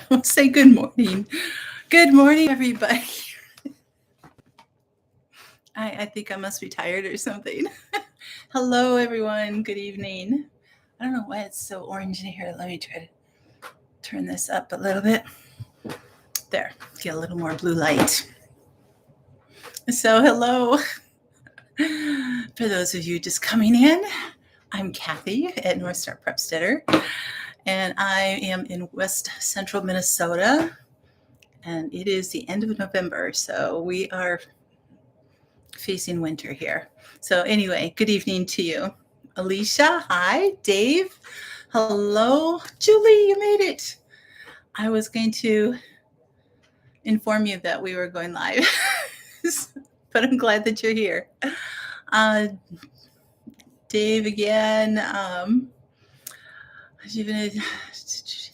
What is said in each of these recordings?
Don't say good morning. Good morning, everybody. I think I must be tired or something. Hello, everyone. Good evening. I don't know why it's so orange in here. Let me try to turn this up a little bit. There, get a little more blue light. So, hello. For those of you just coming in, I'm Kathy at Northstar Prepsteader, and I am in West Central Minnesota, and it is the end of November, so we are facing winter here. So anyway, good evening to you. Alicia, hi. Dave, hello. Julie, you made it. I was going to inform you that we were going live, but I'm glad that you're here. Dave again.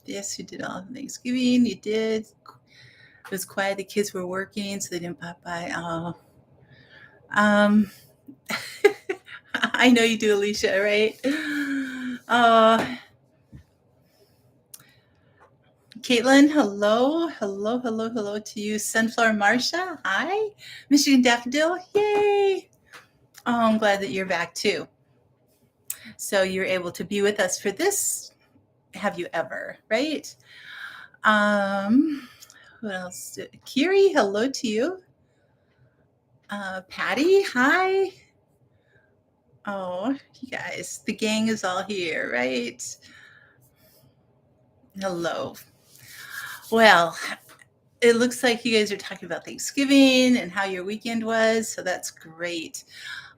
Yes, you did all of Thanksgiving. You did. It was quiet. The kids were working, so they didn't pop by. Oh. I know you do, Alicia, right? Caitlin, hello. Hello to you. Sunflower Marsha, hi. Michigan Daffodil, yay. Oh, I'm glad that you're back too. So you're able to be with us for this. Have you ever, right? What else? Kiri, hello to you. Patty, hi. Oh, you guys, the gang is all here, right? Hello. Well, it looks like you guys are talking about Thanksgiving and how your weekend was, so that's great.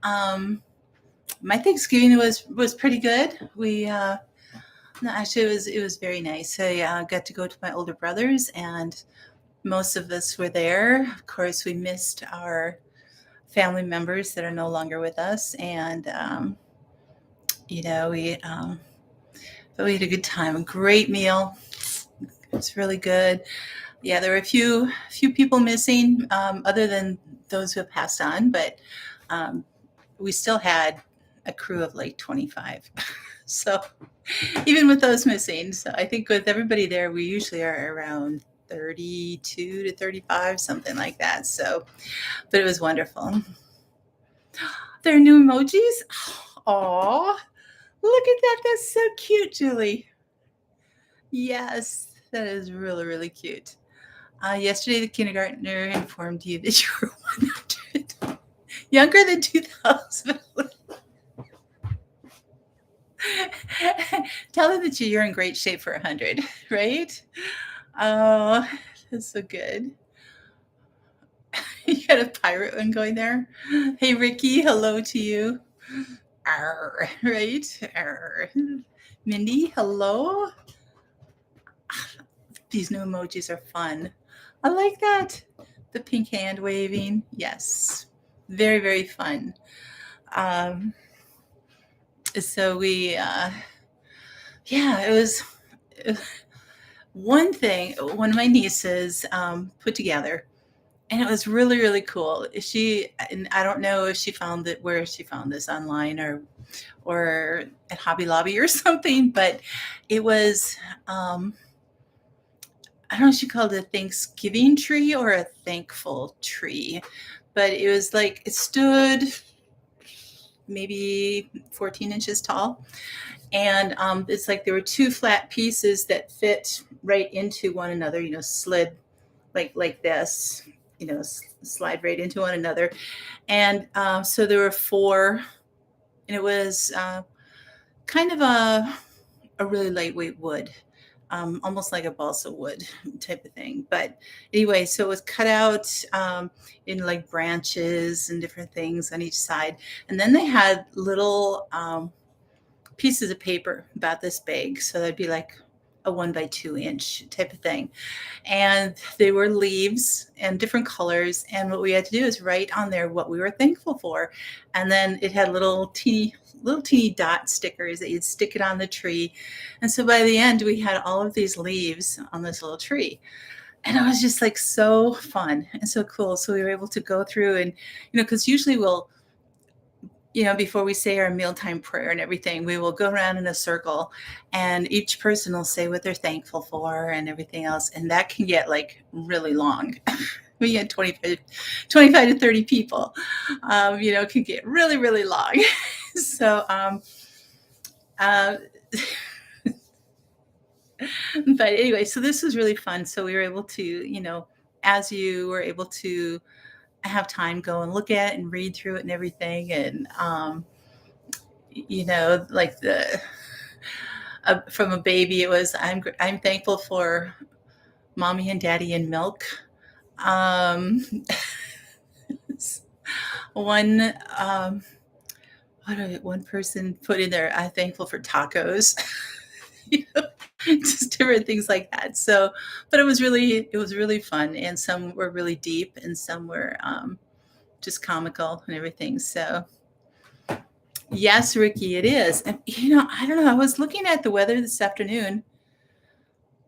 My Thanksgiving was pretty good. Actually, it was very nice. I got to go to my older brothers, and most of us were there. Of course, we missed our family members that are no longer with us, and but we had a good time. A great meal. It's really good. Yeah, there were a few people missing, other than those who have passed on, but we still had a crew of like 25. So even with those missing, so I think with everybody there, we usually are around 32 to 35, something like that. So, but it was wonderful. There are new emojis. Oh, look at that. That's so cute, Julie. Yes, that is really, really cute. Yesterday, the kindergartner informed you that you were 100, younger than 2000. Tell them that you're in great shape for 100, right? Oh, that's so good. You got a pirate one going there. Hey, Ricky, hello to you. Arr, right? Arr. Mindy, hello. These new emojis are fun. I like that. The pink hand waving. Yes. Very, very fun. So we, it was one thing, one of my nieces put together, and it was really, really cool. And I don't know if she found it, where she found this online or at Hobby Lobby or something, but it was, I don't know if she called it a Thanksgiving tree or a thankful tree, but it was like, it stood maybe 14 inches tall. And it's like there were two flat pieces that fit right into one another, slid like this, slide right into one another. And so there were four, and it was kind of a really lightweight wood, almost like a balsa wood type of thing. But anyway, so it was cut out in like branches and different things on each side. And then they had little pieces of paper about this big. So that'd be like a 1x2 inch type of thing. And they were leaves and different colors. And what we had to do is write on there what we were thankful for. And then it had little teeny dot stickers that you'd stick it on the tree. And so by the end, we had all of these leaves on this little tree. And it was just like so fun and so cool. So we were able to go through and, because usually we'll before we say our mealtime prayer and everything, we will go around in a circle and each person will say what they're thankful for and everything else. And that can get like really long. We had 25 to 30 people, it can get really, really long. So, uh, but anyway, so this was really fun. So we were able to, as you were able to have time, go and look at it and read through it and everything. And, like from a baby, it was, I'm thankful for mommy and daddy and milk. Um, one, one person put in there, I'm thankful for tacos. Just different things like that. So, but it was really fun, and some were really deep, and some were just comical and everything. So, yes, Ricky, it is. And I don't know. I was looking at the weather this afternoon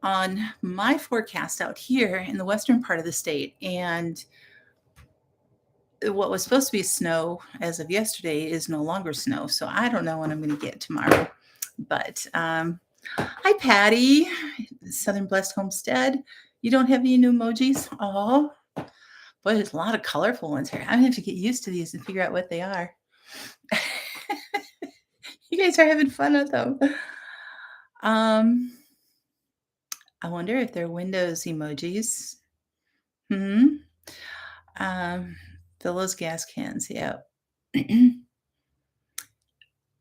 on my forecast out here in the western part of the state, and what was supposed to be snow as of yesterday is no longer snow. So I don't know when I'm going to get tomorrow. But hi, Patty, Southern Blessed Homestead. You don't have any new emojis? Oh, boy, there's a lot of colorful ones here. I'm going to have to get used to these and figure out what they are. You guys are having fun with them. I wonder if they're Windows emojis. Fill those gas cans. Yeah.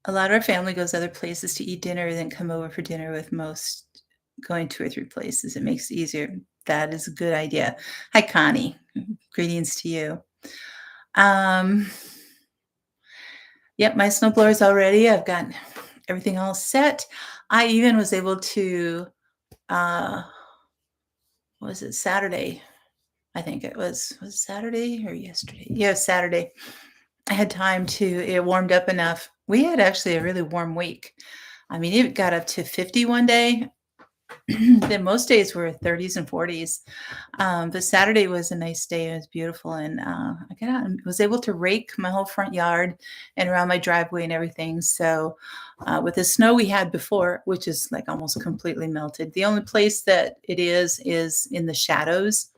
A lot of our family goes other places to eat dinner, then come over for dinner, with most going 2 or 3 places. It makes it easier. That is a good idea. Hi, Connie. Greetings to you. Yep, my snowblower's all ready. I've got everything all set. I even was able to, what was it, Saturday? I think it was it Saturday or yesterday? Yeah, Saturday. I had time it warmed up enough. We had actually a really warm week. I mean, it got up to 50 one day. Then most days were 30s and 40s. But Saturday was a nice day. It was beautiful. And I got out and was able to rake my whole front yard and around my driveway and everything. So with the snow we had before, which is like almost completely melted, the only place that it is in the shadows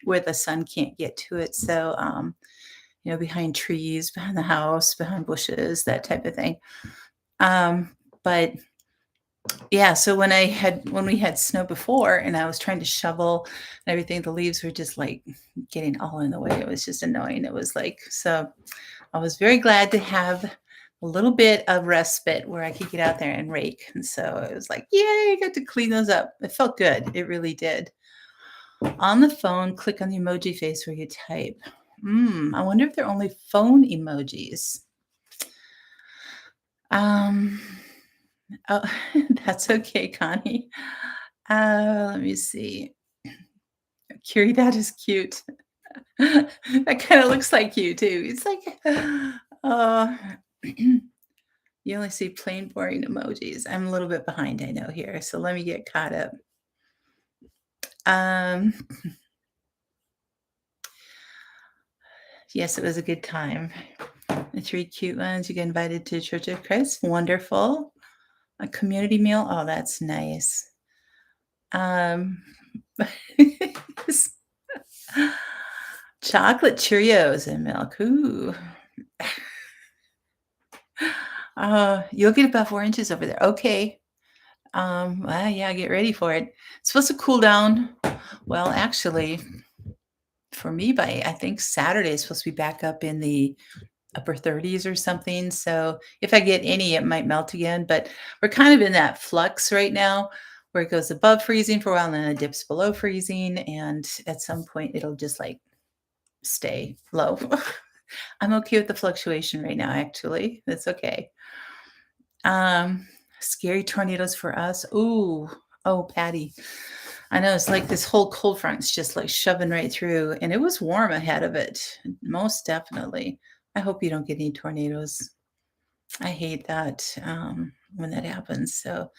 where the sun can't get to it. So, behind trees, behind the house, behind bushes, that type of thing. But yeah, so when we had snow before and I was trying to shovel and everything, the leaves were just like getting all in the way. It was just annoying. It was like, so I was very glad to have a little bit of respite where I could get out there and rake. And so it was like, yay, I got to clean those up. It felt good. It really did. On the phone, click on the emoji face where you type. I wonder if they're only phone emojis. Oh, that's okay, Connie. Let me see. Curie, that is cute. That kind of looks like you too. It's like, you only see plain boring emojis. I'm a little bit behind, I know, here. So let me get caught up. Yes, it was a good time. The 3 cute ones. You get invited to Church of Christ. Wonderful. A community meal. Oh, that's nice. Chocolate Cheerios and milk. Ooh. You'll get about 4 inches over there. Okay. Well, yeah, get ready for it. It's supposed to cool down. Well, actually, for me, by I think Saturday is supposed to be back up in the upper 30s or something. So if I get any, it might melt again. But we're kind of in that flux right now where it goes above freezing for a while and then it dips below freezing. And at some point, it'll just like stay low. I'm okay with the fluctuation right now, actually. That's okay. Scary tornadoes for us. Ooh. Oh, Patty. I know it's like this whole cold front's just like shoving right through, and it was warm ahead of it. Most definitely. I hope you don't get any tornadoes. I hate that when that happens. So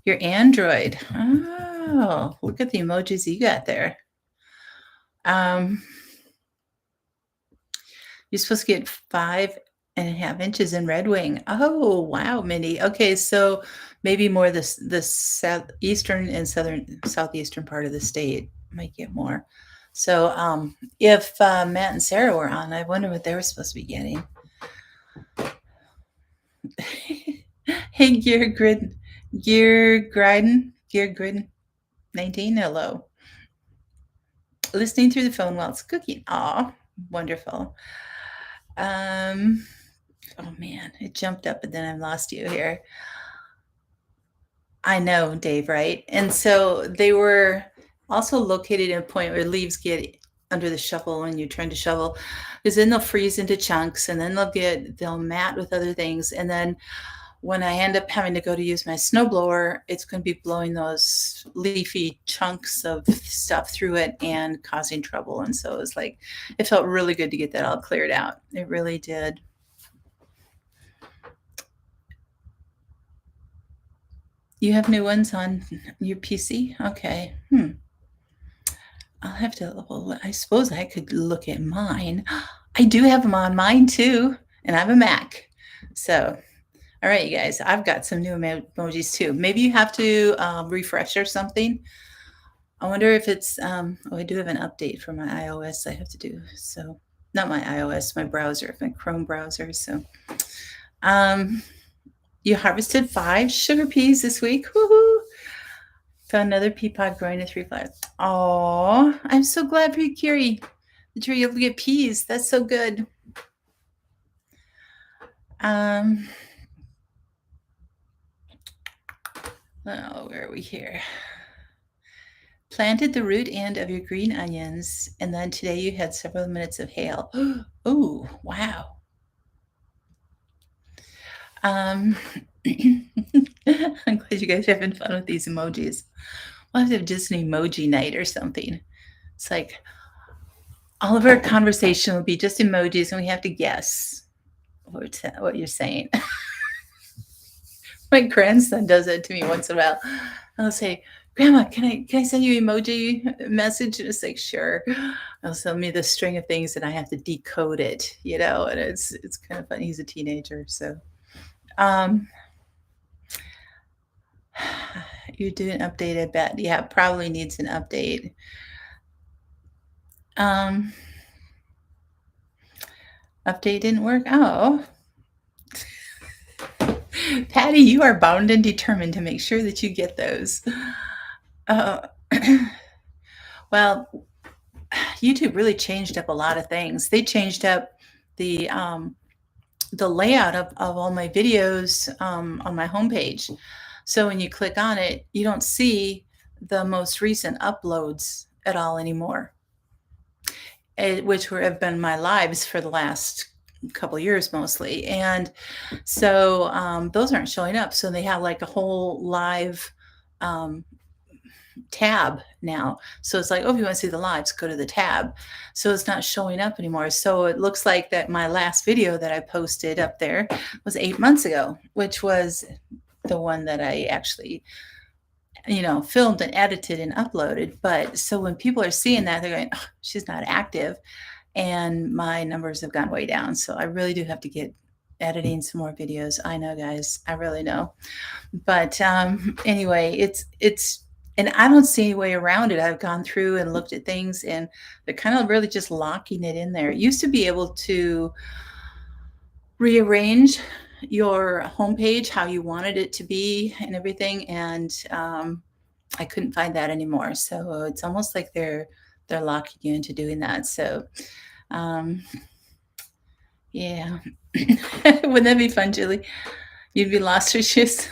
your Android. Oh, look at the emojis you got there. You're supposed to get 5 1.5 inches in Red Wing. Oh, wow, Mindy. Okay, so maybe more the southeastern and southeastern part of the state might get more. So, if Matt and Sarah were on, I wonder what they were supposed to be getting. Hey, Gear Grid 19. Hello. Listening through the phone while it's cooking. Aw, wonderful. Oh man, it jumped up and then I lost you here. I know, Dave, right? And so they were also located in a point where leaves get under the shovel when you're trying to shovel, because then they'll freeze into chunks and then they'll mat with other things. And then when I end up having to go to use my snowblower, it's going to be blowing those leafy chunks of stuff through it and causing trouble. And so it felt really good to get that all cleared out. It really did. You have new ones on your PC? Okay. I'll have to, well, I suppose I could look at mine. I do have them on mine too, and I have a Mac. So, all right, you guys, I've got some new emojis too. Maybe you have to refresh or something. I wonder if it's, I do have an update for my iOS I have to do. So, not my iOS, my browser, my Chrome browser. So, you harvested 5 sugar peas this week. Woohoo! Found another pea pod growing to 3 flowers. Oh, I'm so glad for you, Kiri, that you're able to get peas. That's so good. Oh, where are we here? Planted the root end of your green onions, and then today you had several minutes of hail. Oh, wow. I'm glad you guys are having fun with these emojis. We'll have to have just an emoji night or something. It's like all of our conversation will be just emojis, and we have to guess what you're saying. My grandson does that to me once in a while. I'll say, "Grandma, can I send you emoji message?" And it's like, "Sure." I'll send me the string of things, and I have to decode it, and it's kind of funny. He's a teenager, so. You did an update, I bet. Yeah, probably needs an update. Update didn't work. Oh. Patty, you are bound and determined to make sure that you get those. Well, YouTube really changed up a lot of things. They changed up the layout of all my videos on my homepage. So when you click on it, you don't see the most recent uploads at all anymore, which have been my lives for the last couple years mostly. And so those aren't showing up. So they have like a whole live tab now. So it's like, oh, if you want to see the lives, go to the tab. So it's not showing up anymore. So it looks like that my last video that I posted up there was 8 months ago, which was the one that I actually, filmed and edited and uploaded. But so when people are seeing that, they're going, oh, she's not active. And my numbers have gone way down. So I really do have to get editing some more videos. I know, guys, I really know. But anyway, it's and I don't see any way around it. I've gone through and looked at things, and they're kind of really just locking it in there. It used to be able to rearrange your homepage how you wanted it to be and everything, and I couldn't find that anymore. So it's almost like they're locking you into doing that. So yeah. Wouldn't that be fun, Julie? You'd be lost for shoes.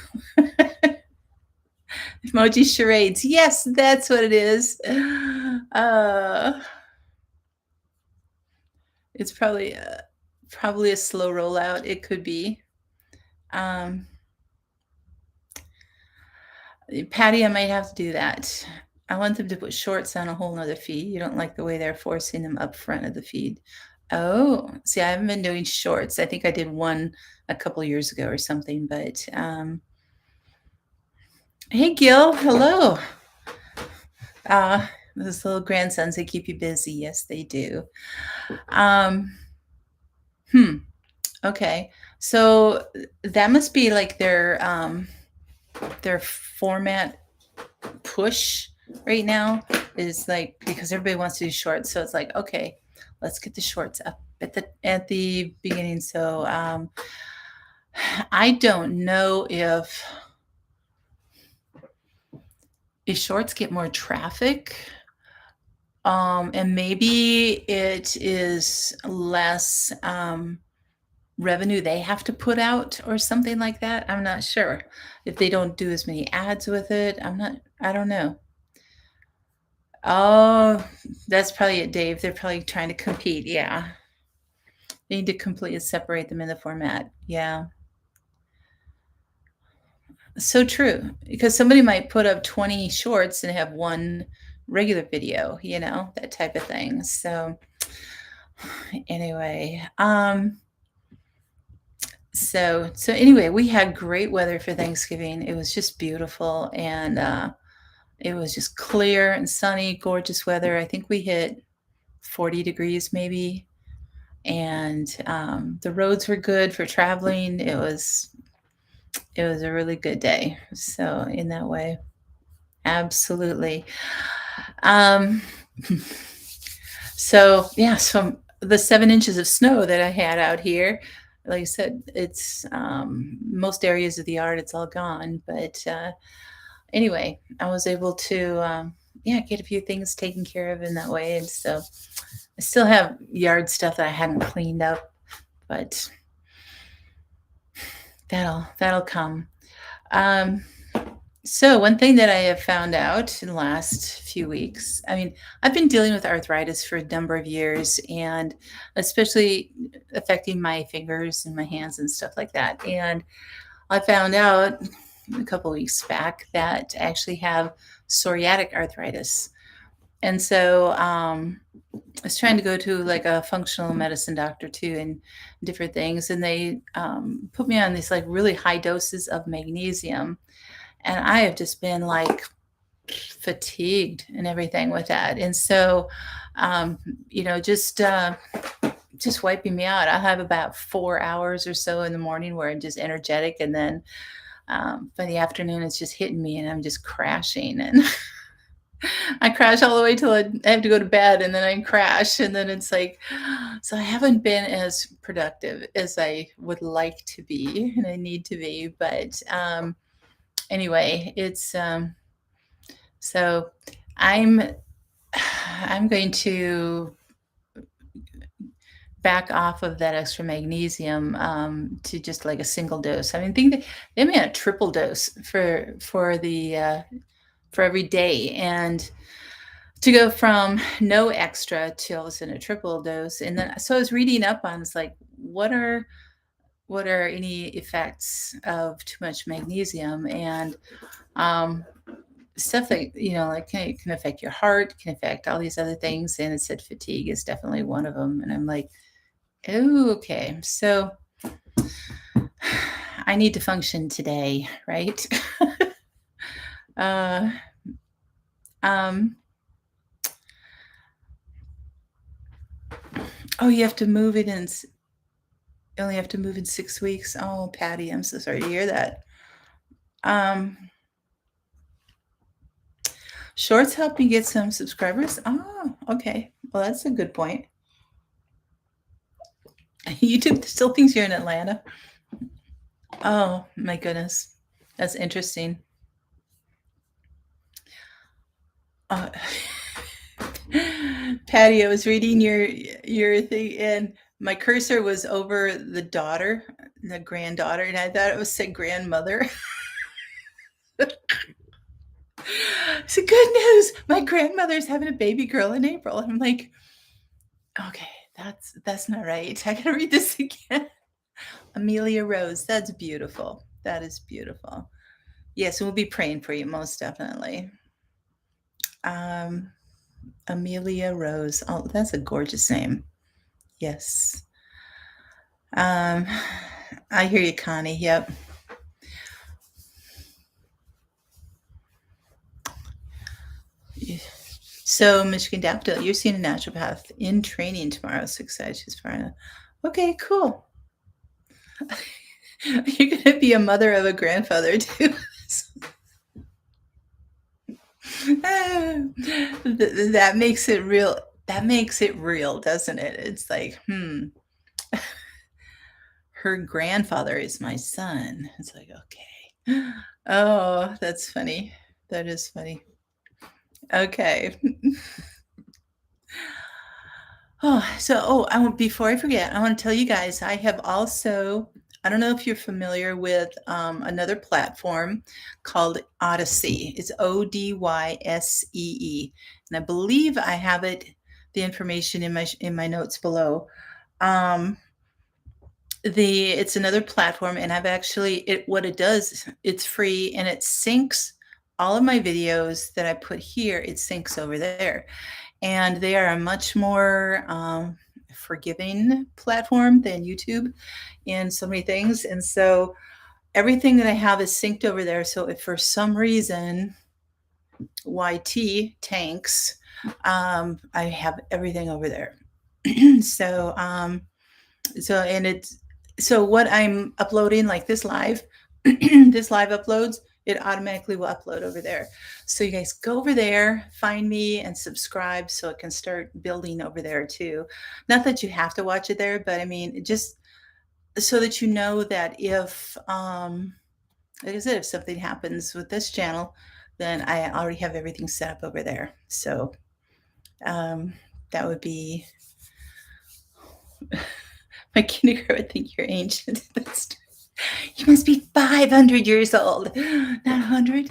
Emoji charades. Yes, that's what it is. It's probably a slow rollout. It could be. Patty, I might have to do that. I want them to put shorts on a whole nother feed. You don't like the way they're forcing them up front of the feed. Oh, see, I haven't been doing shorts. I think I did one a couple years ago or something, but hey, Gil, hello. Those little grandsons, they keep you busy. Yes, they do. Okay. So that must be like their format push right now is like because everybody wants to do shorts. So it's like, okay, let's get the shorts up at the beginning. So I don't know if shorts get more traffic. And maybe it is less revenue they have to put out or something like that. I'm not sure. If they don't do as many ads with it, I don't know. Oh, that's probably it, Dave. They're probably trying to compete. Yeah. They need to completely separate them in the format. Yeah. So true. Because somebody might put up 20 shorts and have one regular video, that type of thing. So anyway, so anyway, we had great weather for Thanksgiving. It was just beautiful and it was just clear and sunny, gorgeous weather. I think we hit 40 degrees maybe. And the roads were good for traveling. It was a really good day. So in that way, absolutely. Um, so yeah, so the 7 inches of snow that I had out here, like I said, it's most areas of the yard, it's all gone. But anyway, I was able to get a few things taken care of in that way, and so I still have yard stuff that I hadn't cleaned up, but that'll come. Um, so one thing that I have found out in the last few weeks, I mean, I've been dealing with arthritis for a number of years, and especially affecting my fingers and my hands and stuff like that. And I found out a couple of weeks back that I actually have psoriatic arthritis. And so I was trying to go to like a functional medicine doctor too, and different things. And they put me on these like really high doses of magnesium. And I have just been like fatigued and everything with that. And so, um, just wiping me out. I'll have about 4 hours or so in the morning where I'm just energetic. And then by the afternoon, it's just hitting me and I'm just crashing. And I crash all the way till I have to go to bed and then I crash. And then it's like, so I haven't been as productive as I would like to be and I need to be. But anyway, it's so I'm I'm going to back off of that extra magnesium to just like a single dose. I mean, they made a triple dose for every day, and to go from no extra to all of a sudden a triple dose. And then so I was reading up on it's like what are any effects of too much magnesium, and stuff that like can affect your heart, can affect all these other things, and it said fatigue is definitely one of them. And I'm like, oh, okay, so I need to function today, right? uh um oh, you have to move it in you only have to move in 6 weeks. Oh, Patty, I'm so sorry to hear that. um Shorts help me get some subscribers. Oh, okay, well, that's a good point. YouTube still thinks you're in Atlanta. Oh my goodness, that's interesting. Uh, Patty, I was reading your thing, and my cursor was over the granddaughter, and I thought it was said grandmother. So good news, my grandmother's having a baby girl in April. I'm like, okay, that's not right. I gotta read this again. Amelia Rose, that's beautiful. That is beautiful. Yes, we'll be praying for you most definitely. Um, Amelia Rose. Oh, that's a gorgeous name. Yes. Um, I hear you, Connie. Yep. So, Michigan Daffodil, you're seeing a naturopath in training tomorrow. So excited. She's far enough. Okay, cool. You're gonna be a mother of a grandfather too. That makes it real. That makes it real, doesn't it? It's like, her grandfather is my son. It's like, okay. Oh, that's funny. That is funny. Okay. Before I forget, I want to tell you guys, I have also, I don't know if you're familiar with another platform called Odyssey. It's Odyssee. And I believe I have the information in my notes below. It's another platform, and I've actually, what it does, it's free, and it syncs all of my videos that I put here, it syncs over there. And they are a much more forgiving platform than YouTube in so many things. And so everything that I have is synced over there. So if for some reason YT tanks, I have everything over there. so what I'm uploading, like this live, this live uploads, it automatically will upload over there. So you guys go over there, find me, and subscribe so it can start building over there too. Not that you have to watch it there, but I mean, just so that you know that if, like I said, if something happens with this channel, then I already have everything set up over there. So that would be, my kindergarten would think you're ancient. You must be 500 years old, not 100.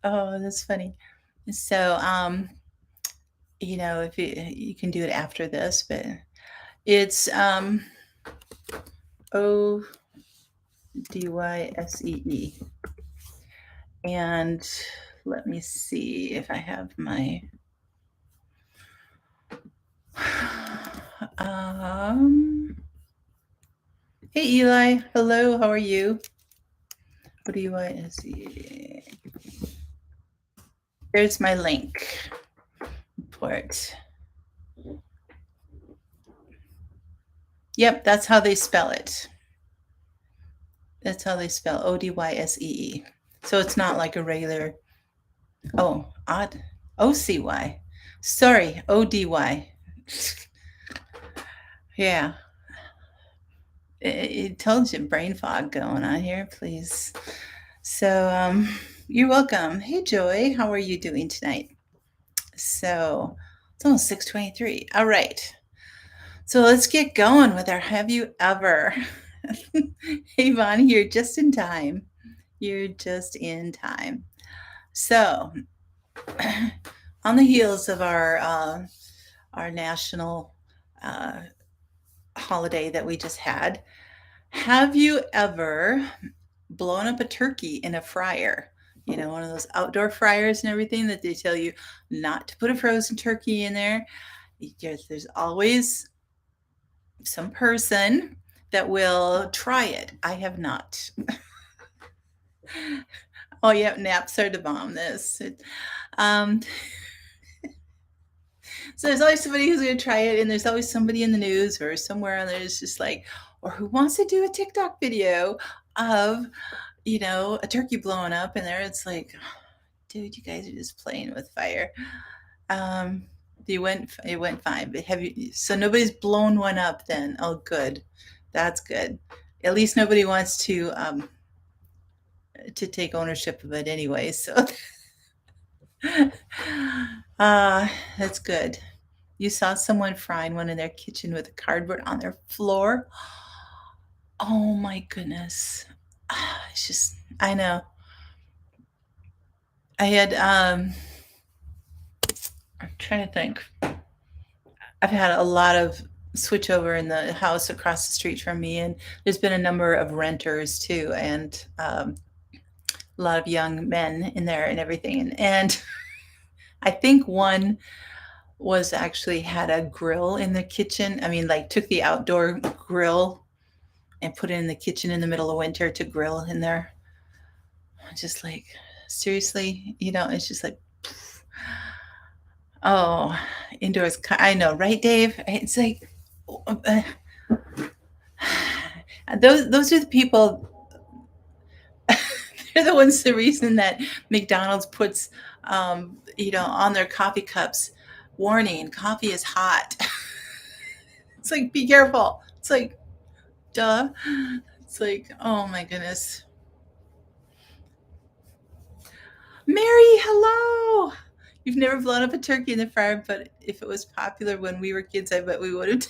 Oh, that's funny. So, if you can do it after this, but it's Odyssee. And let me see if I have my hey Eli, hello, how are you? Odyssee. Here's my link for it. Yep, that's how they spell it. That's how they spell Odyssee. So it's not like a regular, odd, OCY. Sorry, ODY. Yeah. Intelligent brain fog going on here, please. So you're welcome. Hey Joy, how are you doing tonight? So it's almost 6:23. All right. So let's get going with our Have You Ever? Hey Vaughn, you're just in time. You're just in time. So on the heels of our national holiday that we just had, have you ever blown up a turkey in a fryer? One of those outdoor fryers and everything that they tell you not to put a frozen turkey in there. There's always some person that will try it. I have not. Oh, yeah, naps are to bomb this. So there's always somebody who's going to try it, and there's always somebody in the news or somewhere, and there's just like, or who wants to do a TikTok video of, a turkey blowing up, and there it's like, dude, you guys are just playing with fire. It went fine, but so nobody's blown one up then? Oh, good. That's good. At least nobody wants to take ownership of it anyway. So that's good. You saw someone frying one in their kitchen with a cardboard on their floor. Oh my goodness. It's just, I know. I had, I'm trying to think. I've had a lot of switchover in the house across the street from me, and there's been a number of renters too, and a lot of young men in there and everything. And I think one was actually had a grill in the kitchen. I mean, like took the outdoor grill and put it in the kitchen in the middle of winter to grill in there. Just like, seriously, it's just like, oh, indoors. I know, right, Dave? It's like, Those are the people. They're the ones. The reason that McDonald's puts, on their coffee cups, warning: coffee is hot. It's like, be careful. It's like, duh. It's like, oh my goodness. Mary, hello. You've never blown up a turkey in the fryer, but if it was popular when we were kids, I bet we would have.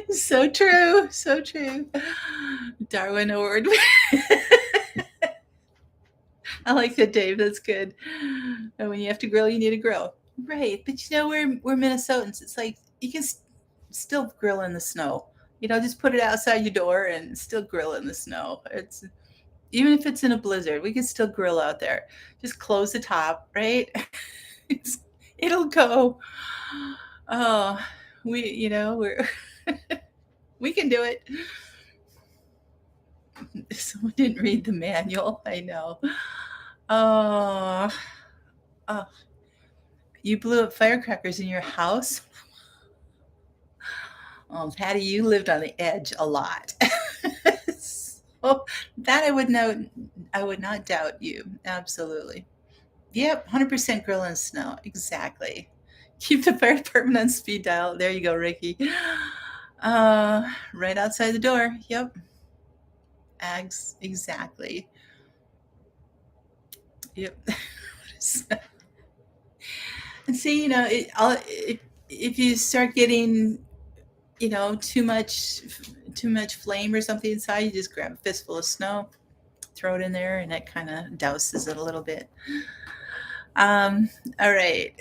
So true. So true. Darwin Award. I like that, Dave. That's good. And when you have to grill, you need a grill. Right. But we're Minnesotans. It's like you can still grill in the snow. Just put it outside your door and still grill in the snow. It's Even if it's in a blizzard, we can still grill out there. Just close the top, right? It's, it'll go. Oh, we're we can do it. Someone didn't read the manual. I know. Oh, oh, you blew up firecrackers in your house? Oh, Patty, you lived on the edge a lot. So that I would not doubt you. Absolutely. Yep, 100% grill and snow. Exactly. Keep the fire department on speed dial. There you go, Ricky. Right outside the door. Yep. Exactly. Yep. And see, if you start getting, too much flame or something inside, you just grab a fistful of snow, throw it in there, and that kind of douses it a little bit. All right.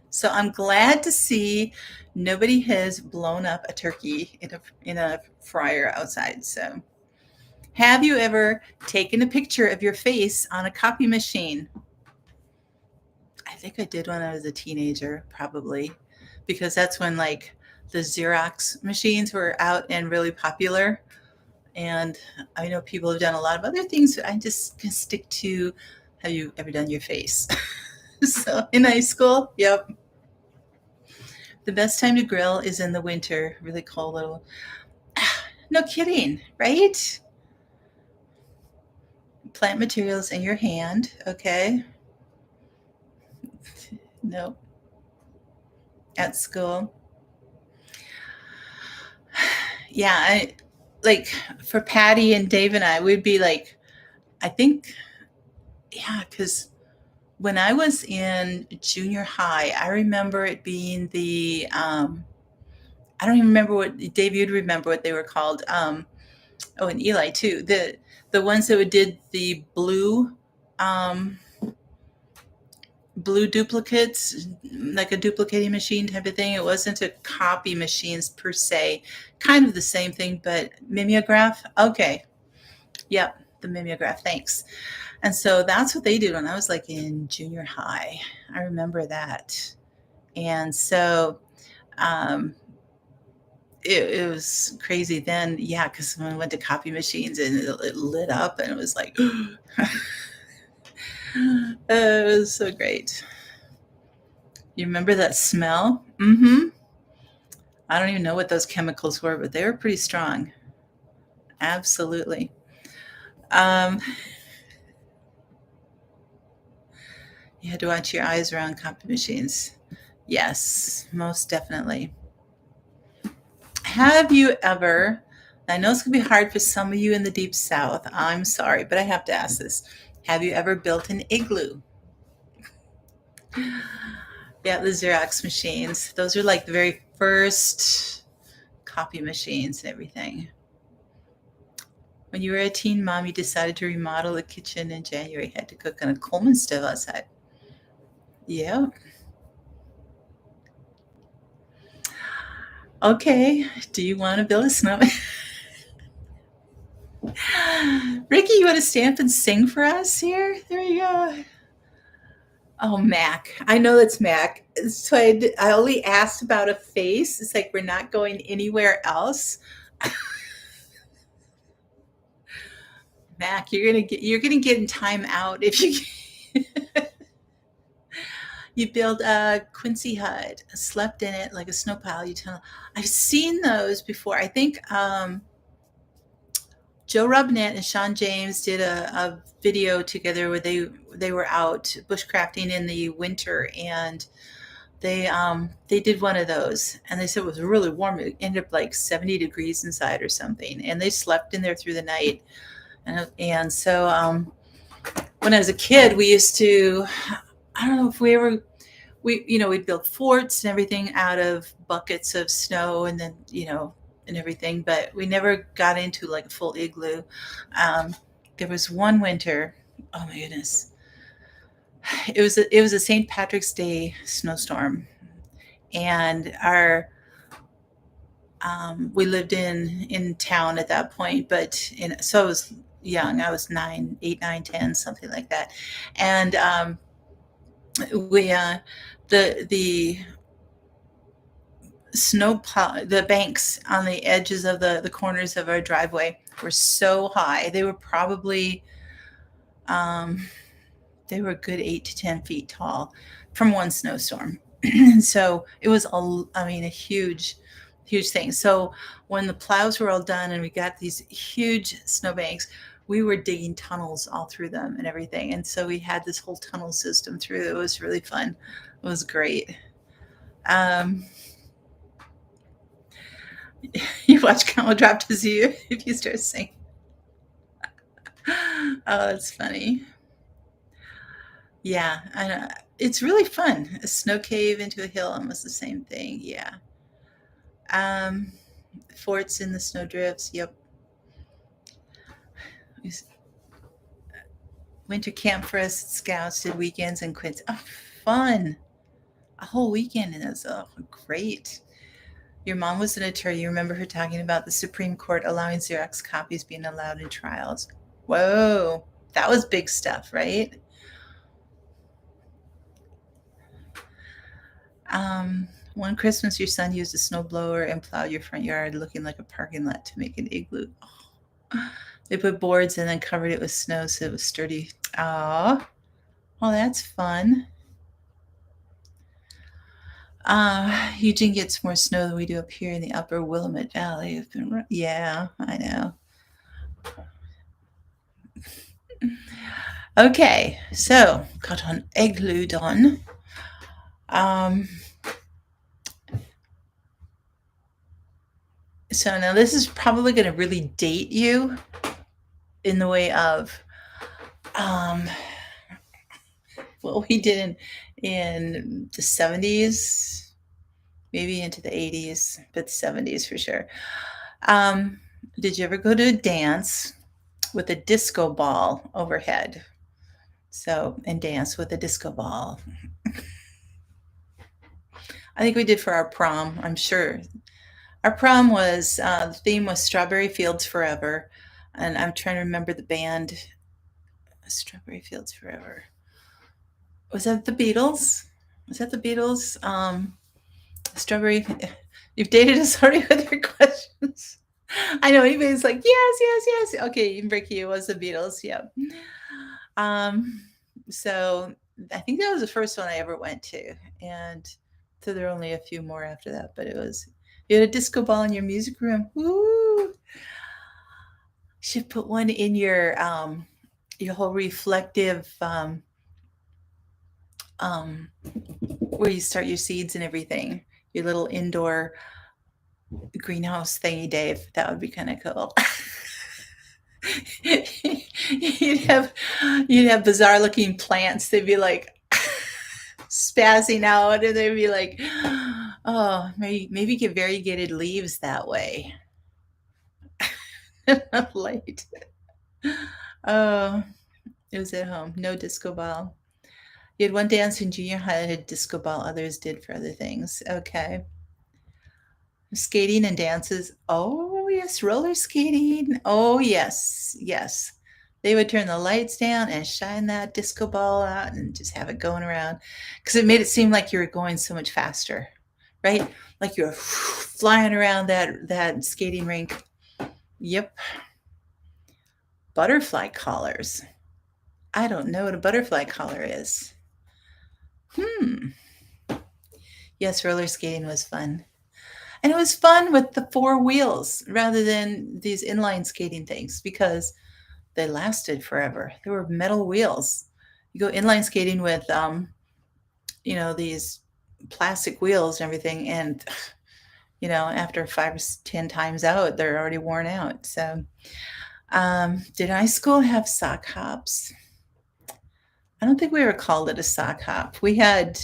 So I'm glad to see nobody has blown up a turkey in a fryer outside. So, have you ever taken a picture of your face on a copy machine? I think I did when I was a teenager, probably, because that's when like the Xerox machines were out and really popular. And I know people have done a lot of other things, but I just can stick to, have you ever done your face? So in high school, yep. The best time to grill is in the winter, really cold little. No kidding, right? Plant materials in your hand, okay? No, at school. Yeah, like for Patty and Dave and I, we'd be like, I think, yeah, because when I was in junior high, I remember it being I don't even remember what, Dave, you'd remember what they were called. Oh, and Eli too. The ones that did the um, blue duplicates, like a duplicating machine type of thing. It wasn't a copy machines per se, kind of the same thing, but mimeograph. Okay. Yep. The mimeograph. Thanks. And so that's what they did when I was like in junior high. I remember that. And so, um, it was crazy then. Yeah. Cause when I went to copy machines and it lit up and it was like, it was so great. You remember that smell? Mm-hmm. I don't even know what those chemicals were, but they were pretty strong. Absolutely. Um, you had to watch your eyes around copy machines. Yes, most definitely. Have you ever, I know it's going to be hard for some of you in the deep south. I'm sorry, but I have to ask this. Have you ever built an igloo? Yeah, the Xerox machines. Those are like the very first copy machines and everything. When you were a teen mom, you decided to remodel the kitchen in January. Had to cook on a Coleman stove outside. Yeah. Okay. Do you want to build a snowman? Ricky, you want to stand up and sing for us here? There you go. Oh, Mac. I know that's Mac. So I only asked about a face. It's like we're not going anywhere else. Mac, you're gonna get in time out if you. You build a Quincy hut, slept in it like a snow pile. You tunnel. I've seen those before. I think Joe Rubnett and Sean James did a video together where they were out bushcrafting in the winter, and they did one of those, and they said it was really warm. It ended up like 70 degrees inside or something, and they slept in there through the night. And so when I was a kid, we used to, I don't know if we ever, we'd build forts and everything out of buckets of snow, and then, and everything, but we never got into like a full igloo. There was one winter, oh my goodness, it was a St. Patrick's Day snowstorm, and we lived in town at that point, but so I was young. I was 9, 8, 9, 10, something like that, and we the the banks on the edges of the corners of our driveway were so high. They were probably they were a good 8 to 10 feet tall from one snowstorm. And so it was a huge thing. So when the plows were all done and we got these huge snowbanks, we were digging tunnels all through them and everything. And so we had this whole tunnel system through. It was really fun. It was great. You watch Camel Drop to Zoo if you start singing. Oh, that's funny. Yeah, I know. It's really fun. A snow cave into a hill, almost the same thing. Yeah. Um, Forts in the snowdrifts. Yep. Winter camp for us scouts did weekends and quits. Oh, fun. A whole weekend and it's great. Your mom was an attorney. You remember her talking about the Supreme Court allowing Xerox copies being allowed in trials. Whoa, that was big stuff, right? One Christmas, your son used a snowblower and plowed your front yard, looking like a parking lot to make an igloo. Oh. They put boards and then covered it with snow so it was sturdy. Oh, well, that's fun. Eugene gets more snow than we do up here in the upper Willamette Valley. Yeah, I know. Okay, so got an igloo done. So now this is probably going to really date you in the way of what we did in the 70s, maybe into the 80s, but 70s for sure. Did you ever go to a dance with a disco ball overhead? So, and dance with a disco ball. I think we did for our prom, I'm sure. Our prom was, the theme was Strawberry Fields Forever. And I'm trying to remember the band. Strawberry Fields Forever. Was that the Beatles? Was that the Beatles? Strawberry. You've dated us already with your questions. I know anybody's like, yes. Okay, Ricky, it was the Beatles. Yep. So I think that was the first one I ever went to, and so there are only a few more after that. But you had a disco ball in your music room. Woo! Should put one in your whole reflective where you start your seeds and everything. Your little indoor greenhouse thingy, Dave. That would be kind of cool. you'd have bizarre looking plants. They'd be like spazzing out, and they'd be like, oh, maybe get variegated leaves that way. Light. Oh, it was at home. No disco ball. You had one dance in junior high that had disco ball. Others did for other things. Okay. Skating and dances. Oh, yes. Roller skating. Oh, yes. They would turn the lights down and shine that disco ball out and just have it going around, because it made it seem like you were going so much faster, right? Like you were flying around that skating rink. Yep. Butterfly collars. I don't know what a butterfly collar is. Yes, roller skating was fun. And it was fun with the four wheels rather than these inline skating things because they lasted forever. They were metal wheels. You go inline skating with, these plastic wheels and everything, and after 10 times out, they're already worn out. So, did high school have sock hops? I don't think we ever called it a sock hop. We had,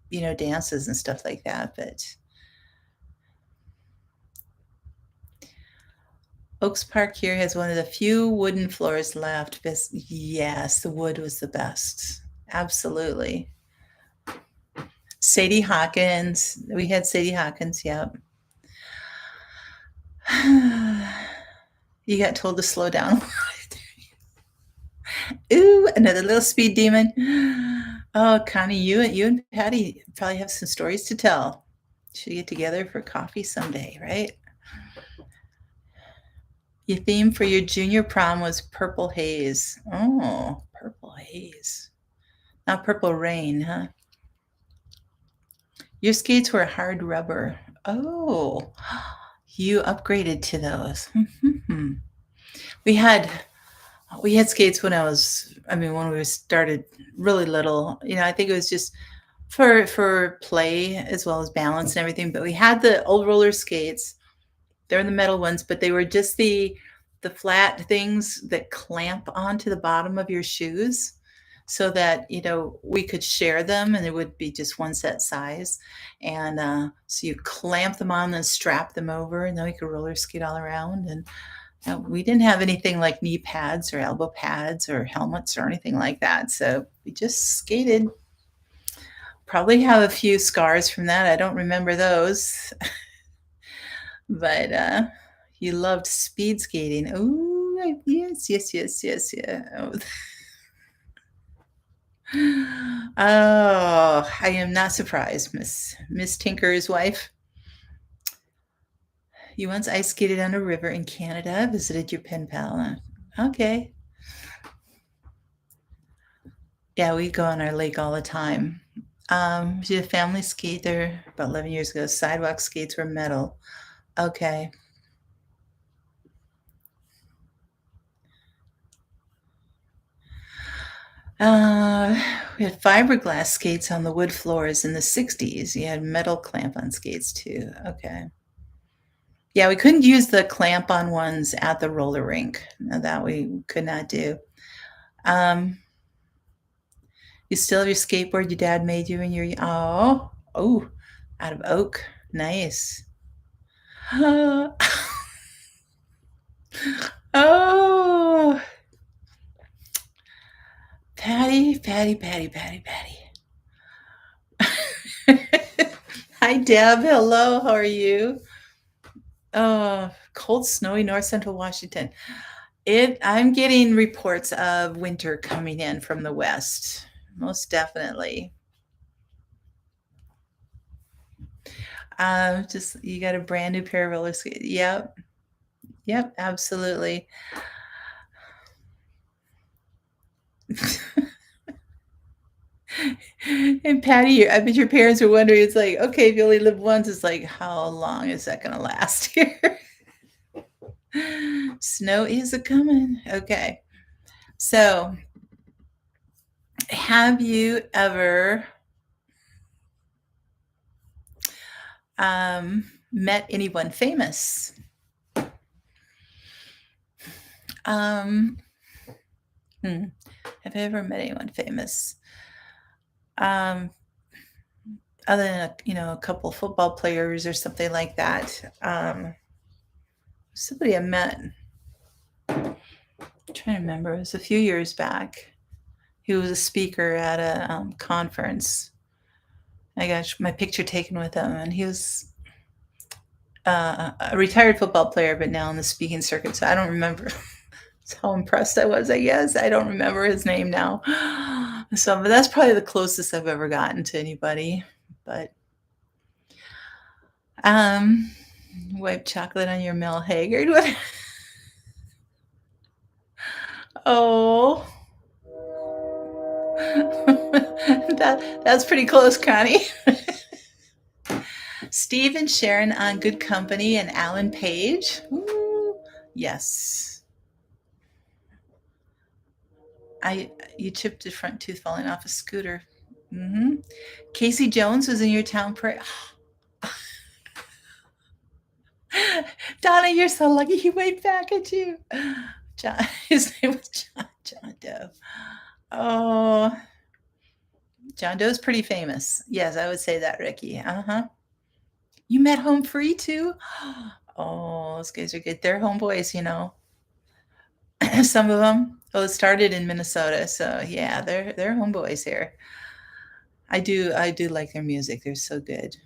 dances and stuff like that, but Oaks Park here has one of the few wooden floors left. Yes, the wood was the best. Absolutely. Sadie Hawkins. We had Sadie Hawkins, yep. You got told to slow down. Ooh, another little speed demon. Oh, Connie, you and Patty probably have some stories to tell. Should get together for coffee someday, right? Your theme for your junior prom was purple haze. Oh, purple haze. Not purple rain, huh? Your skates were hard rubber. Oh, you upgraded to those. we had we had skates when we started really little. I think it was just for play as well as balance and everything. But we had the old roller skates. They're the metal ones, but they were just the flat things that clamp onto the bottom of your shoes so that we could share them and it would be just one set size. And so you clamp them on and strap them over, and then we could roller skate all around. And we didn't have anything like knee pads or elbow pads or helmets or anything like that, so we just skated. Probably have a few scars from that. I don't remember those. But you loved speed skating. Oh, yes, yes, yes, yes, yeah. Oh, I am not surprised, Miss Tinker's wife. You once ice skated on a river in Canada, visited your pen pal. Okay. Yeah, we go on our lake all the time. We did a family skate there about 11 years ago. Sidewalk skates were metal. Okay. We had fiberglass skates on the wood floors in the 60s. You had metal clamp on skates too. Okay. Yeah, we couldn't use the clamp on ones at the roller rink. No, that we could not do. Um, you still have your skateboard your dad made you when you were, oh, out of oak. Nice. Oh, Patty, Patty, Patty, Patty, Patty. Hi, Deb. Hello. How are you? Cold, snowy North Central Washington. I'm getting reports of winter coming in from the west. Most definitely. Just you got a brand new pair of roller skates. Yep. Yep, absolutely. And Patty, I bet your parents are wondering, it's like, okay, if you only live once, it's like, how long is that gonna last here? Snow is a coming. Okay. So, have you ever met anyone famous? Have I ever met anyone famous? Other than a couple football players or something like that. Somebody I met. I'm trying to remember. It was a few years back. He was a speaker at a conference. I got my picture taken with him, and he was a retired football player, but now in the speaking circuit. So I don't remember. That's how impressed I was, I guess. I don't remember his name now. So, but that's probably the closest I've ever gotten to anybody. But wipe chocolate on your Mel Haggard. What? Oh, that's pretty close, Connie. Steve and Sharon on Good Company and Alan Page. Ooh, yes. You chipped a front tooth falling off a scooter. Mm-hmm. Casey Jones was in your town parade. Donna, you're so lucky he waved back at you. John, his name was John Doe. Oh, John Doe's pretty famous. Yes, I would say that, Ricky. Uh-huh. You met Home Free too? Oh, those guys are good. They're homeboys, you know. Some of them. Well, it started in Minnesota, so yeah, they're homeboys here. I do like their music. They're so good.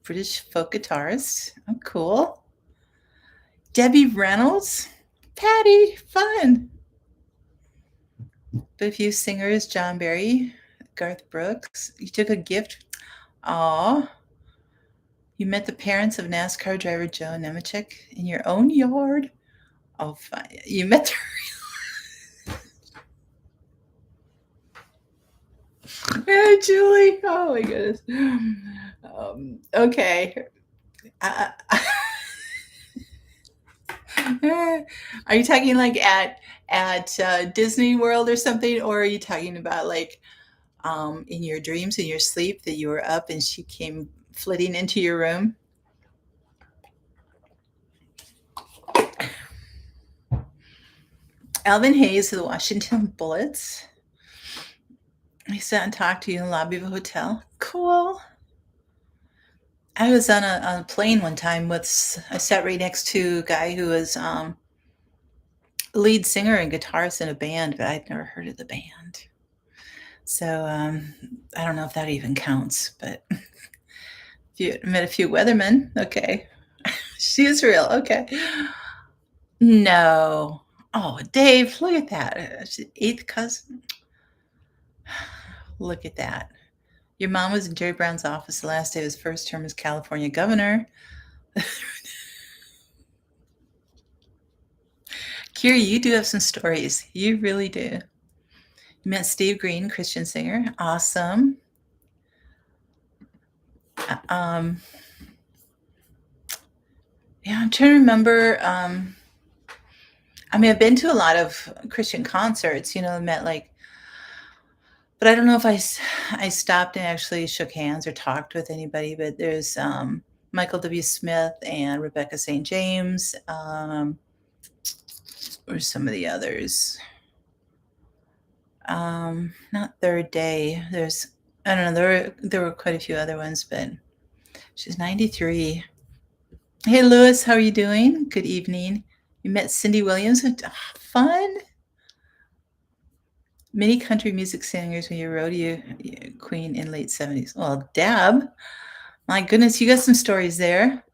British folk guitarist. Oh, cool. Debbie Reynolds. Patty, fun. But a few singers, John Barry, Garth Brooks. You took a gift. Aw. You met the parents of NASCAR driver Joe Nemechek in your own yard. Oh, fine. You met Hey, Julie. Oh my goodness. Okay. Uh, are you talking like at Disney World or something, or are you talking about like in your dreams, in your sleep, that you were up and she came flitting into your room? Alvin Hayes of the Washington Bullets. He sat and talked to you in the lobby of a hotel. Cool. I was on a plane one time I sat right next to a guy who was lead singer and guitarist in a band, but I'd never heard of the band. So I don't know if that even counts, but you met a few weathermen. Okay. She is real. Okay. No. Oh, Dave, look at that. She's eighth cousin. Look at that. Your mom was in Jerry Brown's office the last day of his first term as California governor. Kira, you do have some stories. You really do. You met Steve Green, Christian singer. Awesome. Yeah, I'm trying to remember. I mean, I've been to a lot of Christian concerts, you know, met like, but I don't know if I stopped and actually shook hands or talked with anybody, but there's Michael W. Smith and Rebecca St. James, or some of the others. Not Third Day. I don't know, there were quite a few other ones, but she's 93. Hey, Lewis, how are you doing? Good evening. You met Cindy Williams. Fun. Many country music singers when you rodeo queen in late 70s. Well, Deb, my goodness, you got some stories there.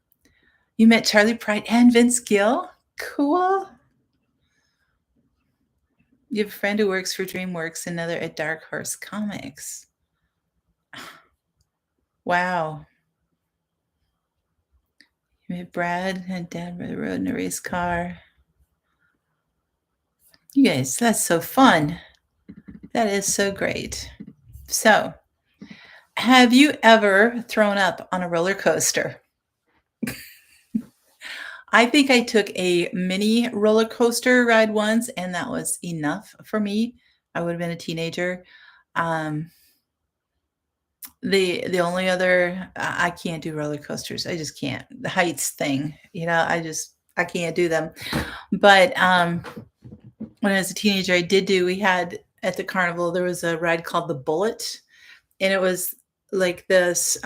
You met Charlie Pride and Vince Gill. Cool. You have a friend who works for DreamWorks, another at Dark Horse Comics. Wow. You met Brad and Dad rode in a race car. You guys, that's so fun. That is so great. So, have you ever thrown up on a roller coaster? I think I took a mini roller coaster ride once, and that was enough for me. I would have been a teenager. Um, the only other I can't do roller coasters. I just can't. The heights thing, you know, I can't do them. But when I was a teenager, we had at the carnival, there was a ride called the Bullet, and it was like this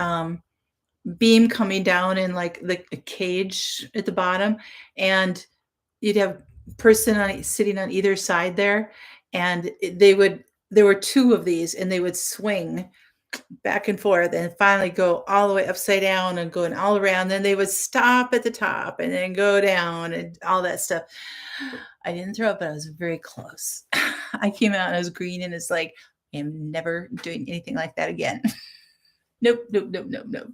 beam coming down in like the cage at the bottom, and you'd have person sitting on either side there, and there were two of these, and they would swing back and forth and finally go all the way upside down and going all around. Then they would stop at the top and then go down and all that stuff. I didn't throw up, but I was very close. I came out and I was green, and it's like, I am never doing anything like that again. Nope, nope, nope, nope, nope.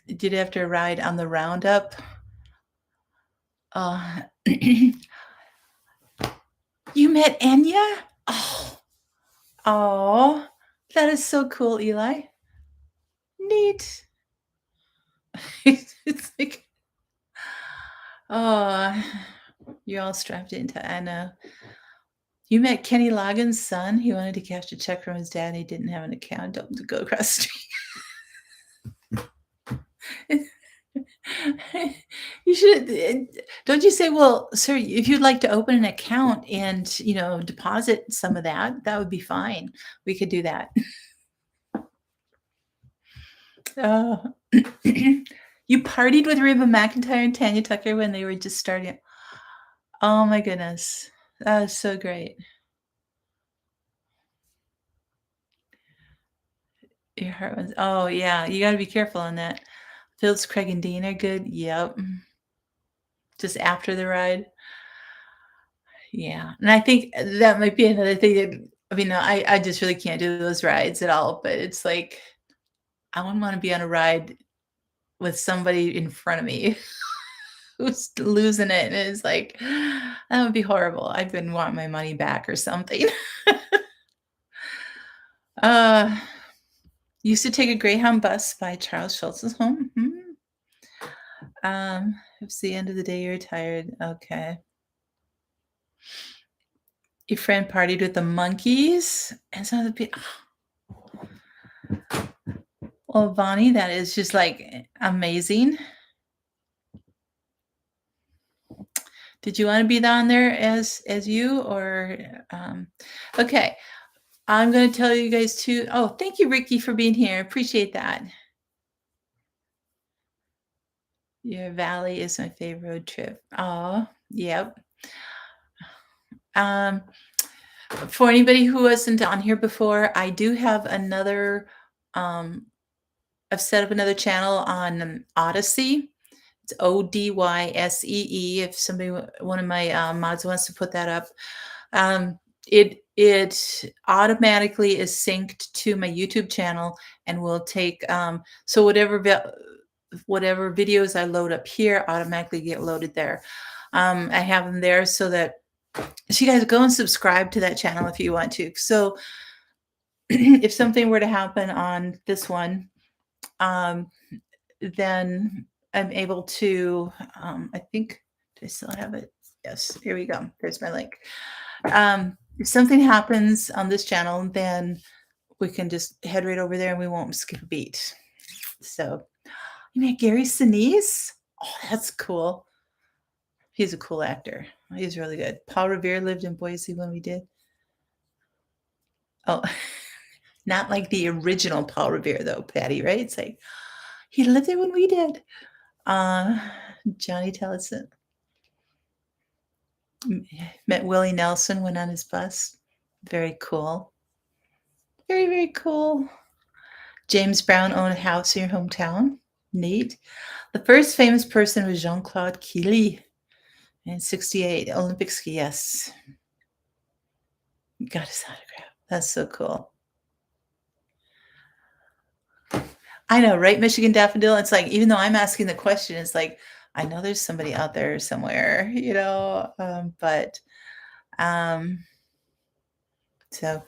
Did you have to ride on the Roundup? You met Enya? Oh, That is so cool, Eli. Neat. It's like, oh, you're all strapped into. I know. You met Kenny Loggins' son. He wanted to cash a check from his dad, and he didn't have an account. Told him to go across the street. You should. Don't you say, "Well, sir, if you'd like to open an account and deposit some of that, that would be fine. We could do that." Oh. You partied with Reba McEntire and Tanya Tucker when they were just starting. Oh my goodness. That was so great. Your heart was, oh yeah, you gotta be careful on that. Fields, Craig and Dean are good. Yep. Just after the ride. Yeah. And I think that might be another thing that, I mean, I just really can't do those rides at all. But it's like I wouldn't want to be on a ride with somebody in front of me who's losing it. And it's like, that would be horrible. I'd been wanting my money back or something. uh Used to take a Greyhound bus by Charles Schultz's home. It's the end of the day, you're tired. Okay. Your friend partied with the monkeys and some of the people. Well, Bonnie, that is just like amazing. Did you want to be on there as you or okay? I'm going to tell you guys too. Oh, thank you, Ricky, for being here. Appreciate that. Your valley is my favorite road trip. Oh, yep. For anybody who wasn't on here before, I do have another. I've set up another channel on Odyssey. It's Odyssee. If somebody, one of my mods wants to put that up, it automatically is synced to my YouTube channel and will take so whatever videos I load up here automatically get loaded there. I have them there so that you guys go and subscribe to that channel if you want to. So if something were to happen on this one, then I'm able to, I think, do I still have it? Yes, here we go. There's my link. If something happens on this channel, then we can just head right over there and we won't skip a beat. So, you met Gary Sinise? Oh, that's cool. He's a cool actor. He's really good. Paul Revere lived in Boise when we did. Oh, not like the original Paul Revere, though, Patty, right? It's like, he lived there when we did. Johnny Tellison. Met Willie Nelson, went on his bus. Very cool. Very, very cool. James Brown owned a house in your hometown. Neat. The first famous person was Jean-Claude Killy in 68. Olympic ski, yes. Got his autograph. That's so cool. I know, right? Michigan Daffodil. It's like, even though I'm asking the question, it's like, I know there's somebody out there somewhere, but so,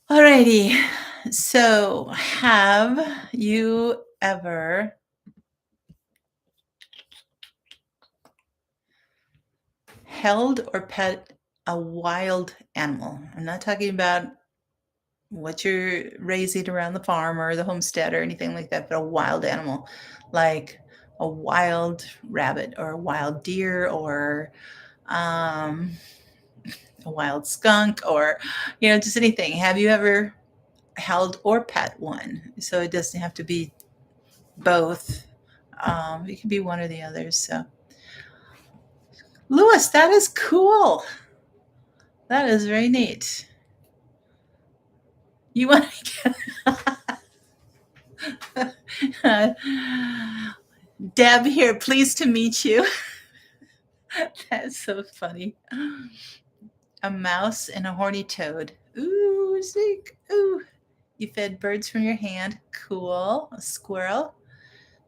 alrighty. So, have you ever held or pet a wild animal? I'm not talking about what you're raising around the farm or the homestead or anything like that, but a wild animal, like a wild rabbit or a wild deer or a wild skunk or, just anything. Have you ever held or pet one? So it doesn't have to be both. It can be one or the other. So, Lewis, that is cool. That is very neat. You want to get Deb here, pleased to meet you. That's so funny. A mouse and a horny toad. Ooh, Zeke. Ooh. You fed birds from your hand. Cool. A squirrel.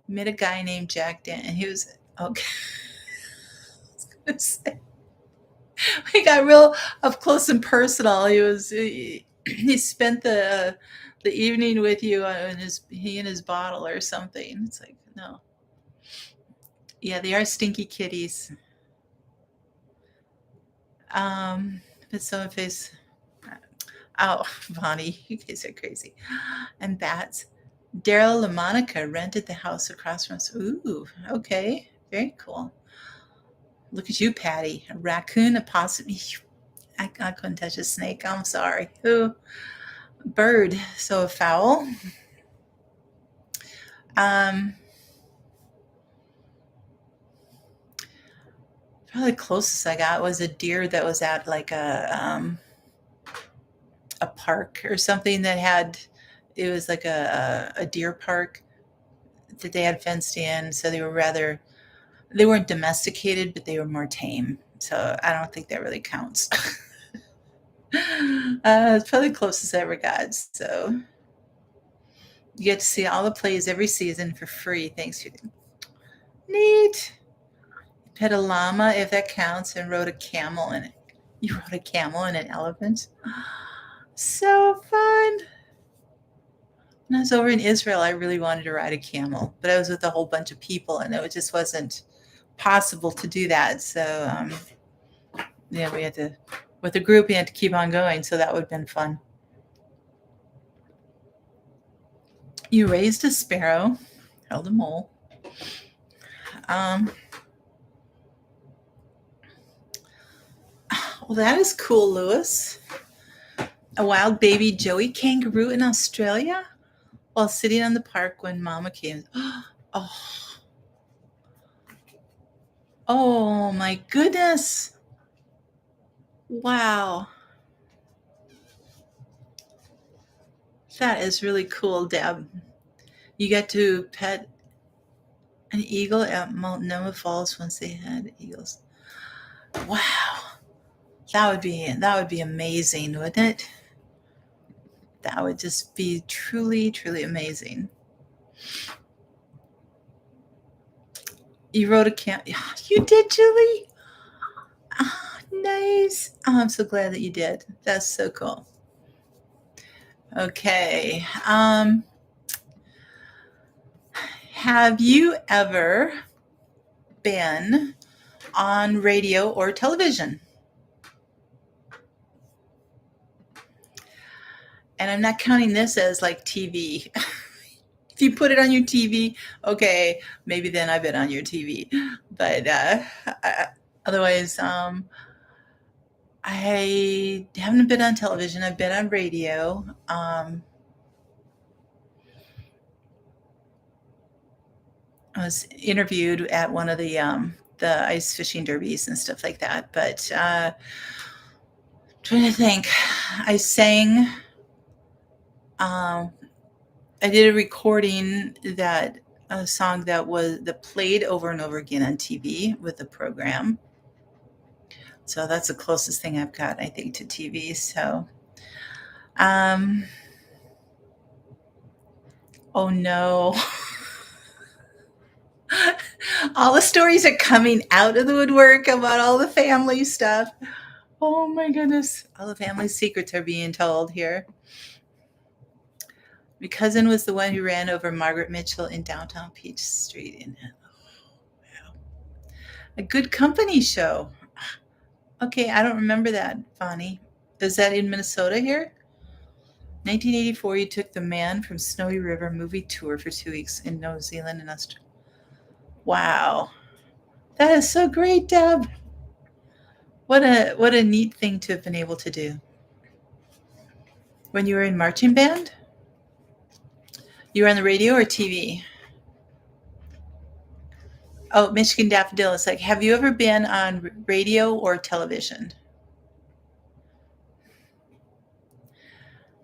Met a guy named Jack Dan. And he was okay. I was gonna say, we got real up close and personal. He was he spent the evening with you in he and his bottle or something. It's like, no. Yeah, they are stinky kitties. Um, but so if it's, oh, Bonnie, you guys are crazy. And bats. Daryl LaMonica rented the house across from us. Ooh, okay. Very cool. Look at you, Patty. A raccoon, a possum. I couldn't touch a snake. I'm sorry. Ooh, bird. So a fowl. Um, Probably the closest I got was a deer that was at like a park or something that had, it was like a deer park that they had fenced in. So they weren't domesticated, but they were more tame. So I don't think that really counts. It's probably the closest I ever got. So you get to see all the plays every season for free. Thanks. Neat. Pet a llama, if that counts, and rode a camel in it. You rode a camel and an elephant? So fun. When I was over in Israel, I really wanted to ride a camel, but I was with a whole bunch of people, and it just wasn't possible to do that. So, yeah, we had to, with the group, we had to keep on going. So that would have been fun. You raised a sparrow, held a mole. Um, well, that is cool, Lewis. A wild baby joey kangaroo in Australia while sitting on the park when Mama came. Oh, oh my goodness! Wow, that is really cool, Deb. You get to pet an eagle at Mount Noma Falls once they had eagles. Wow, that would be amazing, wouldn't it? That would just be truly, truly amazing. You wrote a camp. You did, Julie. Oh, nice. Oh, I'm so glad that you did. That's so cool. Okay. Have you ever been on radio or television? And I'm not counting this as like TV. If you put it on your TV, okay, maybe then I've been on your TV. But otherwise, I haven't been on television. I've been on radio. I was interviewed at one of the ice fishing derbies and stuff like that. But trying to think, I sang. Um, I did a recording that a song that played over and over again on TV with the program. So that's the closest thing I've got, I think, to TV. So, um, oh no. All the stories are coming out of the woodwork about all the family stuff. Oh my goodness. All the family secrets are being told here. My cousin was the one who ran over Margaret Mitchell in downtown Peach Street. A Good Company show. Okay, I don't remember that, Bonnie. Is that in Minnesota here? 1984, you took the Man from Snowy River movie tour for 2 weeks in New Zealand and Australia. Wow. That is so great, Deb. What a neat thing to have been able to do. When you were in marching band? You were on the radio or TV? Oh, Michigan Daffodil. It's like, have you ever been on radio or television?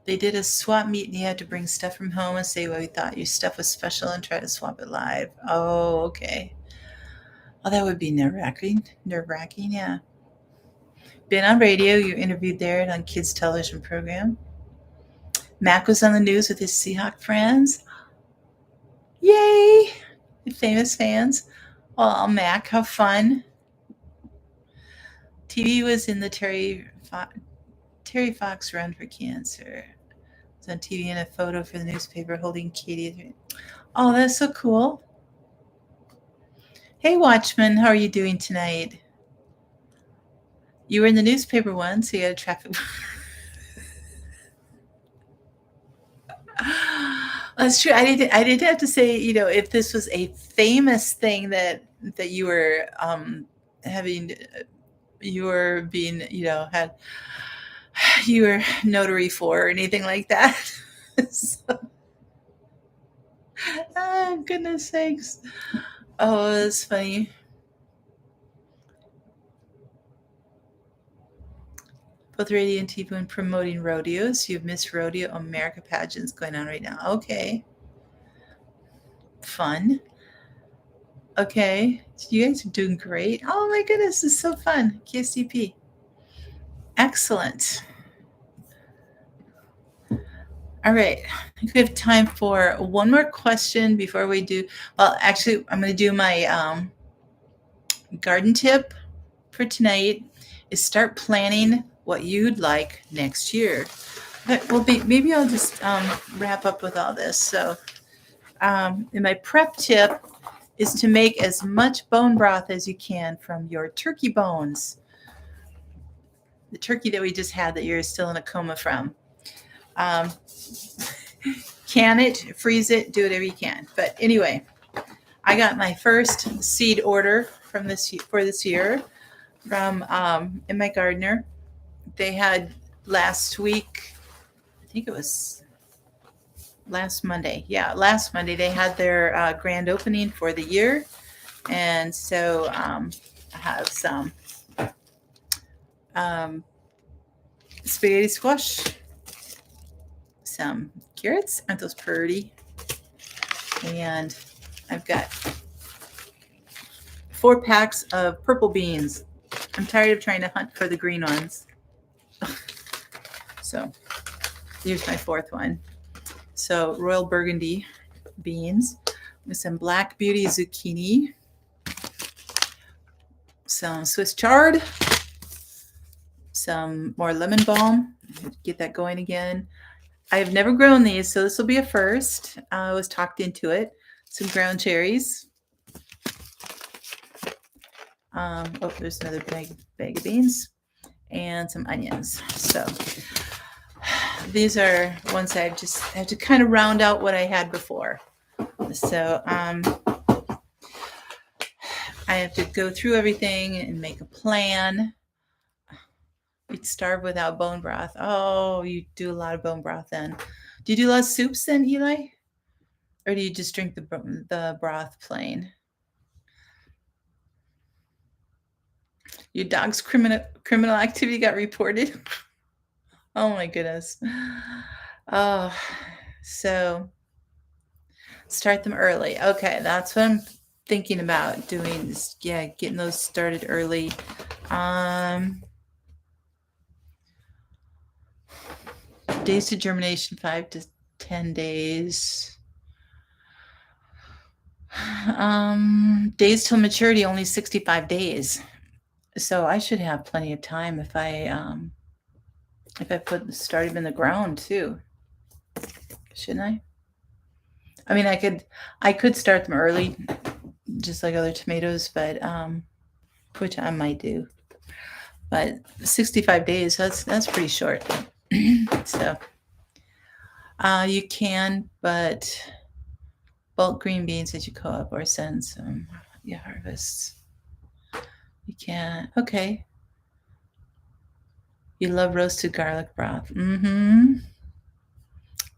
They did a swap meet and you had to bring stuff from home and say why we thought your stuff was special and try to swap it live. Oh, okay. Oh, that would be nerve-wracking. Nerve-wracking, yeah. Been on radio. You interviewed there and on kids' television program. Mac was on the news with his Seahawk friends. Yay! Famous fans. Oh, Mac, how fun. TV was in the Terry Fox run for cancer. It's on TV and a photo for the newspaper holding Katie. Oh, that's so cool. Hey, Watchman, how are you doing tonight? You were in the newspaper once, so you had a traffic. That's true. I didn't have to say, if this was a famous thing that you were having, you were being, had you were notary for or anything like that. So, oh, goodness sakes. Oh, that's funny. Both radio and TV and promoting rodeos. You have Miss Rodeo America pageants going on right now. Okay. Fun. Okay. You guys are doing great. Oh my goodness, this is so fun. KSTP. Excellent. All right. I think we have time for one more question before we do. Well, actually, I'm going to do my garden tip for tonight is start planning what you'd like next year. Maybe I'll just wrap up with all this. So, in my prep tip is to make as much bone broth as you can from your turkey bones. The turkey that we just had that you're still in a coma from. Can it, freeze it, do whatever you can. But anyway, I got my first seed order for this year from in my gardener. They had last week, I think it was last Monday. Yeah, last Monday they had their grand opening for the year, and so I have some spaghetti squash, some carrots. Aren't those pretty? And I've got 4 packs of purple beans. I'm tired of trying to hunt for the green ones. So here's my 4th one. So Royal Burgundy beans with some Black Beauty zucchini, some Swiss chard, some more lemon balm. Get that going again. I have never grown these, so this will be a first. I was talked into it. Some ground cherries. There's another bag of beans and some onions. So these are ones I just have to kind of round out what I had before. So I have to go through everything and make a plan. We'd starve without bone broth. Oh, you do a lot of bone broth then. Do you do a lot of soups then, Eli? Or do you just drink the broth plain? Your dog's criminal activity got reported? Oh my goodness. Oh, so start them early. Okay, that's what I'm thinking about doing. Getting those started early. Days to germination, 5 to 10 days. Days till maturity, only 65 days. So I should have plenty of time if I start them in the ground too. Shouldn't I? I mean, I could start them early, just like other tomatoes, but which I might do. But 65 days, that's pretty short. So you can, but bulk green beans that you co-op or send some harvests. You can. Okay. You love roasted garlic broth. Mm-hmm.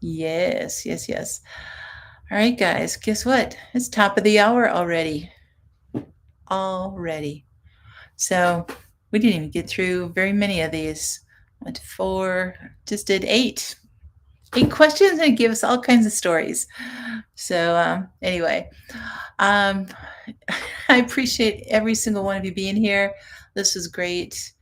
Yes. All right, guys. Guess what? It's top of the hour already. So we didn't even get through very many of these. Went to 4, just did 8. 8 questions and give us all kinds of stories. So anyway, I appreciate every single one of you being here. This was great.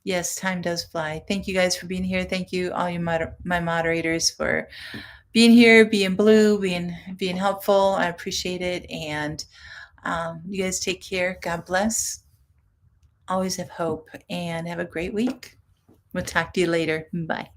Yes, time does fly. Thank you guys for being here. Thank you, all you my moderators, for being here, being blue, being helpful. I appreciate it. And you guys take care. God bless. Always have hope, and have a great week. We'll talk to you later. Bye.